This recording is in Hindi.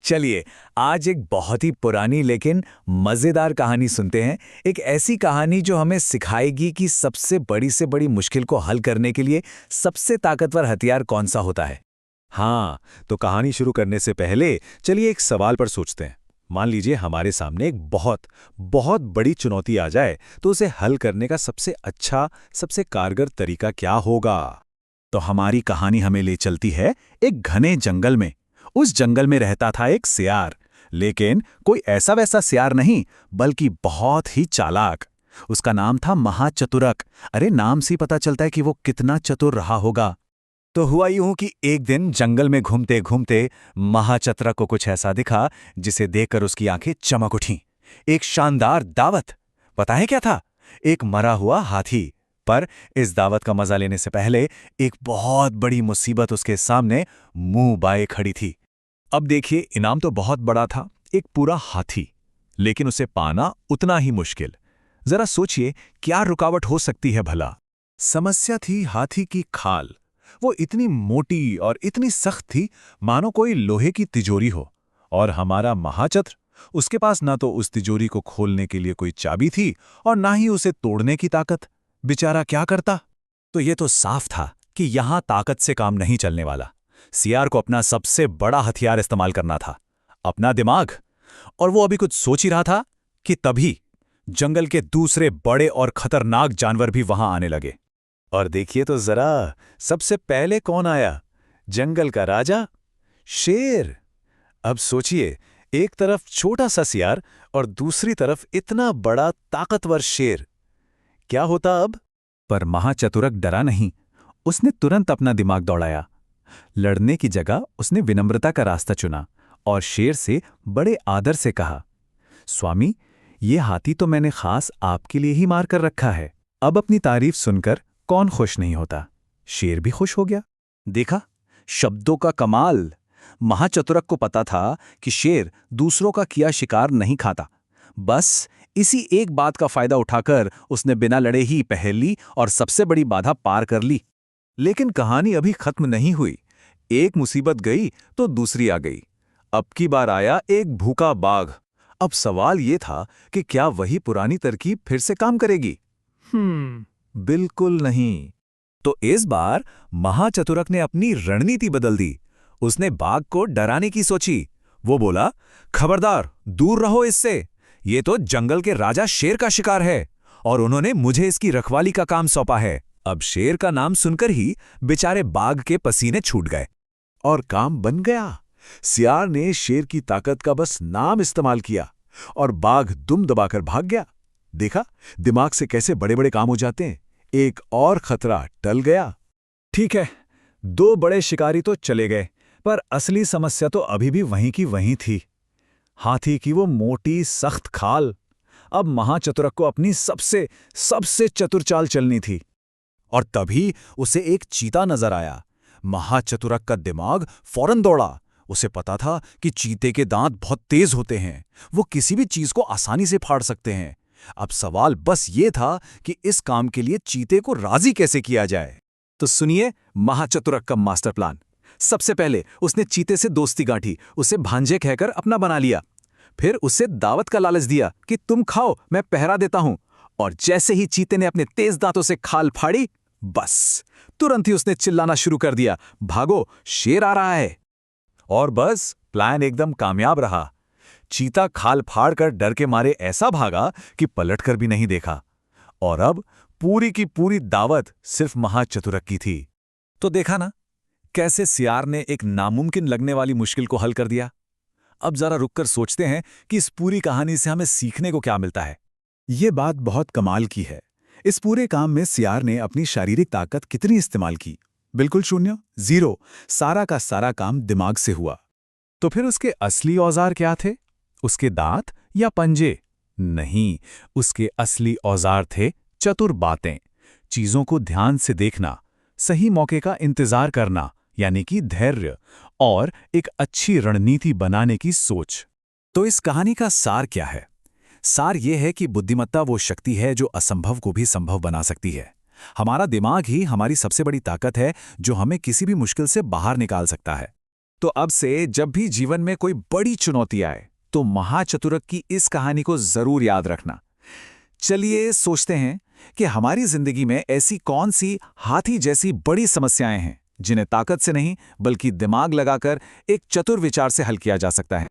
चलिए, आज एक बहुत ही पुरानी लेकिन मज़ेदार कहानी सुनते हैं। एक ऐसी कहानी जो हमें सिखाएगी कि सबसे बड़ी से बड़ी मुश्किल को हल करने के लिए सबसे ताकतवर हथियार कौन सा होता है। हाँ, तो कहानी शुरू करने से पहले चलिए एक सवाल पर सोचते हैं। मान लीजिए हमारे सामने एक बहुत बहुत बड़ी चुनौती आ जाए, तो उसे हल करने का सबसे अच्छा, सबसे कारगर तरीका क्या होगा? तो हमारी कहानी हमें ले चलती है एक घने जंगल में। उस जंगल में रहता था एक सियार, लेकिन कोई ऐसा वैसा सियार नहीं, बल्कि बहुत ही चालाक। उसका नाम था महाचतुरक। अरे, नाम से ही पता चलता है कि वो कितना चतुर रहा होगा। तो हुआ यूं कि एक दिन जंगल में घूमते घूमते महाचतुरक को कुछ ऐसा दिखा जिसे देखकर उसकी आंखें चमक उठीं। एक शानदार दावत। पता है क्या था? एक मरा हुआ हाथी। पर इस दावत का मजा लेने से पहले एक बहुत बड़ी मुसीबत उसके सामने मुंह बाए खड़ी थी। अब देखिए, इनाम तो बहुत बड़ा था, एक पूरा हाथी, लेकिन उसे पाना उतना ही मुश्किल। जरा सोचिए, क्या रुकावट हो सकती है भला? समस्या थी हाथी की खाल। वो इतनी मोटी और इतनी सख्त थी, मानो कोई लोहे की तिजोरी हो। और हमारा महाचत्र, उसके पास ना तो उस तिजोरी को खोलने के लिए कोई चाबी थी और ना ही उसे तोड़ने की ताकत। बेचारा क्या करता? तो ये तो साफ था कि यहां ताकत से काम नहीं चलने वाला। सियार को अपना सबसे बड़ा हथियार इस्तेमाल करना था, अपना दिमाग। और वो अभी कुछ सोच ही रहा था कि तभी जंगल के दूसरे बड़े और खतरनाक जानवर भी वहां आने लगे। और देखिए तो जरा, सबसे पहले कौन आया? जंगल का राजा, शेर। अब सोचिए, एक तरफ छोटा सा सियार और दूसरी तरफ इतना बड़ा ताकतवर शेर। क्या होता अब? पर महाचतुरक डरा नहीं। उसने तुरंत अपना दिमाग दौड़ाया। लड़ने की जगह उसने विनम्रता का रास्ता चुना और शेर से बड़े आदर से कहा, स्वामी, ये हाथी तो मैंने खास आपके लिए ही मार कर रखा है। अब अपनी तारीफ सुनकर कौन खुश नहीं होता? शेर भी खुश हो गया। देखा, शब्दों का कमाल। महाचतुरक को पता था कि शेर दूसरों का किया शिकार नहीं खाता। बस इसी एक बात का फायदा उठाकर उसने बिना लड़े ही पहली और सबसे बड़ी बाधा पार कर ली। लेकिन कहानी अभी खत्म नहीं हुई। एक मुसीबत गई तो दूसरी आ गई। अब की बार आया एक भूखा बाघ। अब सवाल ये था कि क्या वही पुरानी तरकीब फिर से काम करेगी? बिल्कुल नहीं। तो इस बार महाचतुरक ने अपनी रणनीति बदल दी। उसने बाघ को डराने की सोची। वो बोला, खबरदार, दूर रहो इससे। ये तो जंगल के राजा शेर का शिकार है और उन्होंने मुझे इसकी रखवाली का काम सौंपा है। अब शेर का नाम सुनकर ही बेचारे बाघ के पसीने छूट गए और काम बन गया। सियार ने शेर की ताकत का बस नाम इस्तेमाल किया और बाघ दुम दबाकर भाग गया। देखा, दिमाग से कैसे बड़े बड़े काम हो जाते हैं। एक और खतरा टल गया। ठीक है, दो बड़े शिकारी तो चले गए, पर असली समस्या तो अभी भी वहीं की वहीं थी। हाथी की वो मोटी सख्त खाल। अब महाचतुरक को अपनी सबसे सबसे चतुर चाल चलनी थी। और तभी उसे एक चीता नजर आया। महाचतुरक का दिमाग फौरन दौड़ा। उसे पता था कि चीते के दांत बहुत तेज होते हैं, वो किसी भी चीज को आसानी से फाड़ सकते हैं। अब सवाल बस ये था कि इस काम के लिए चीते को राजी कैसे किया जाए। तो सुनिए महाचतुरक का मास्टर प्लान। सबसे पहले उसने चीते से दोस्ती गांठी, उसे भांजे कहकर अपना बना लिया। फिर उसे दावत का लालच दिया कि तुम खाओ, मैं पहरा देता हूं। और जैसे ही चीते ने अपने तेज दांतों से खाल फाड़ी, बस तुरंत ही उसने चिल्लाना शुरू कर दिया, भागो, शेर आ रहा है। और बस प्लान एकदम कामयाब रहा। चीता खाल फाड़ कर डर के मारे ऐसा भागा कि पलट कर भी नहीं देखा। और अब पूरी की पूरी दावत सिर्फ महाचतुरक की थी। तो देखा ना, कैसे सियार ने एक नामुमकिन लगने वाली मुश्किल को हल कर दिया। अब जरा रुककर सोचते हैं कि इस पूरी कहानी से हमें सीखने को क्या मिलता है। ये बात बहुत कमाल की है। इस पूरे काम में सियार ने अपनी शारीरिक ताकत कितनी इस्तेमाल की? बिल्कुल शून्य, जीरो। सारा का सारा काम दिमाग से हुआ। तो फिर उसके असली औजार क्या थे? उसके दांत या पंजे? नहीं, उसके असली औजार थे चतुर बातें। चीजों को ध्यान से देखना, सही मौके का इंतजार करना, यानी कि धैर्य, और एक अच्छी रणनीति बनाने की सोच। तो इस कहानी का सार क्या है? सार यह है कि बुद्धिमत्ता वो शक्ति है जो असंभव को भी संभव बना सकती है। हमारा दिमाग ही हमारी सबसे बड़ी ताकत है, जो हमें किसी भी मुश्किल से बाहर निकाल सकता है। तो अब से जब भी जीवन में कोई बड़ी चुनौती आए तो महाचतुरक की इस कहानी को जरूर याद रखना। चलिए सोचते हैं कि हमारी जिंदगी में ऐसी कौन सी हाथी जैसी बड़ी समस्याएं हैं जिन्हें ताकत से नहीं बल्कि दिमाग लगाकर एक चतुर विचार से हल किया जा सकता है।